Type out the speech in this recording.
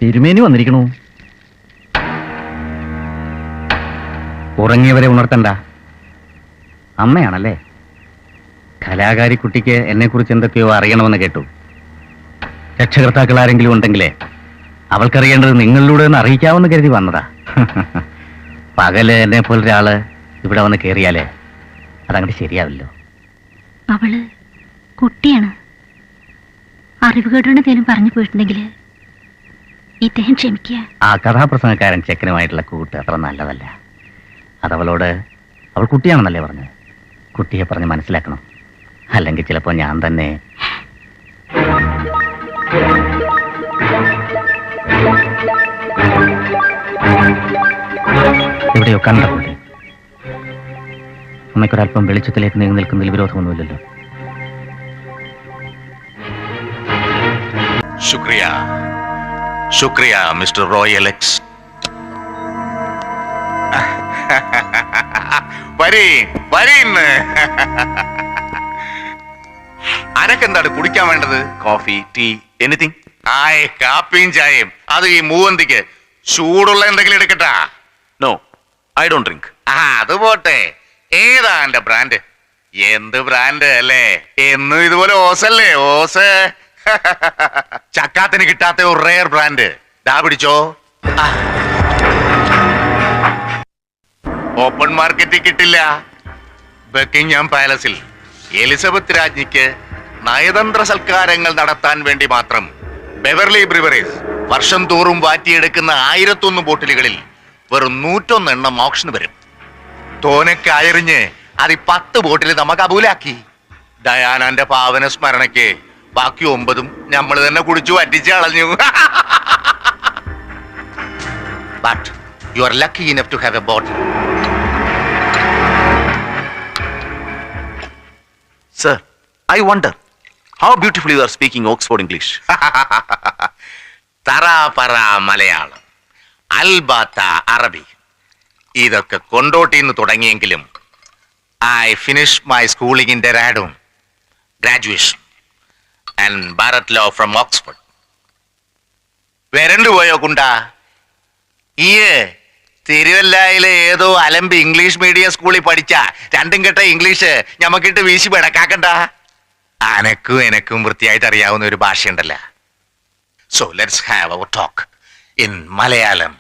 തിരുമേനി വന്നിരിക്കണു. ഉറങ്ങിയവരെ ഉണർത്തണ്ട. അമ്മയാണല്ലേ? കലാകാരി കുട്ടിക്ക് എന്നെക്കുറിച്ച് എന്തൊക്കെയോ അറിയണമെന്ന് കേട്ടു. രക്ഷകർത്താക്കൾ ആരെങ്കിലും ഉണ്ടെങ്കിലേ അവൾക്കറിയേണ്ടത് നിങ്ങളിലൂടെ ഒന്ന് അറിയിക്കാമെന്ന് കരുതി വന്നതാ. പകല് എന്നെ പോലൊരാള് ഇവിടെ വന്ന് കയറിയാലേ അതങ്ങോട്ട് ശരിയാവില്ലോ. അവള് കുട്ടിയാണ്. അറിവുകേടുണ്ടെന്തേലും പറഞ്ഞു പോയിട്ടുണ്ടെങ്കിൽ ഇദ്ദേഹം ക്ഷമിക്കുക. ആ കഥാപ്രസംഗക്കാരൻ ചെക്കനുമായിട്ടുള്ള കൂട്ട് അത്ര നല്ലതല്ല. അതവളോട് അവൾ കുട്ടിയാണെന്നല്ലേ പറഞ്ഞത്. കുട്ടിയെ പറഞ്ഞ് മനസ്സിലാക്കണം. അല്ലെങ്കിൽ ചിലപ്പോൾ ഞാൻ തന്നെ എവിടെയോ കണ്ടപോലെ. അമ്മയ്ക്കൊരല്പം വെളിച്ചത്തിലേക്ക് നീങ്ങി നിൽക്കുന്നതിൽ വിരോധമൊന്നുമില്ലല്ലോ. ശുക്രിയ ശുക്രിയ മിസ്റ്റർ റോയ് എലക്സ്. വരീന്ന് അനക്കെന്താണ് കുടിക്കാൻ വേണ്ടത്? Coffee, tea, anything? ആയ്, കാപ്പിയും ചായയും. അത് ഈ മൂവന്തിക്ക് ചൂടുള്ള എന്തെങ്കിലും എടുക്കട്ടാ? No, I don't drink. അത് പോട്ടെ. ഏതാ എന്റെ ബ്രാൻഡ്? എന്ത് ബ്രാൻഡ് അല്ലേ? എന്നും ഇതുപോലെ ഓസല്ലേ? ഓസ്. ചക്കാത്തിന് കിട്ടാത്ത ഒരു റെയർ ബ്രാൻഡ്. ദാ പിടിച്ചോ. ഓപ്പൺ മാർക്കറ്റിൽ കിട്ടില്ല. ബക്കിംഗ്ഹാം പാലസിൽ എലിസബത്ത് രാജ്ഞിക്ക് നയതന്ത്ര സൽക്കാരങ്ങൾ നടത്താൻ വേണ്ടി മാത്രം ബെവർലി ബ്രിവറീസ് വർഷം തോറും വാറ്റിയെടുക്കുന്ന 1001 ബോട്ടിലുകളിൽ വെറും 101 എണ്ണം ഓപ്ഷന് വരും. തോനക്കയറിഞ്ഞ് അത് 10 ബോട്ടിൽ നമ്മ കബൂലാക്കി. ഡയാനാന്റെ പാവന സ്മരണയ്ക്ക് ബാക്കി 9 നമ്മൾ തന്നെ കുടിച്ചു വറ്റിച്ച് കളഞ്ഞു. But you are lucky enough to have a bottle. Sir, I wonder how beautifully you are speaking Oxford English. തറാപറ മലയാളം, അൽബാത്ത അറബി, ഇതൊക്കെ കൊണ്ടോട്ടിന്ന് തുടങ്ങിയെങ്കിലും I finish my schooling in Dehradun, graduation and bar at law from Oxford. വരണ്ടു പോയോ കുണ്ടാ? ഈ തിരുവല്ലായിലെ ഏതോ അലമ്പ് ഇംഗ്ലീഷ് മീഡിയം സ്കൂളിൽ പഠിച്ച 2 കെട്ട ഇംഗ്ലീഷ് ഞമ്മക്കിട്ട് വീശി പിടക്കാക്കണ്ട. അനക്കും എനക്കും വൃത്തിയായിട്ട് അറിയാവുന്ന ഒരു ഭാഷയുണ്ടല്ലോ. So let's have our talk in Malayalam.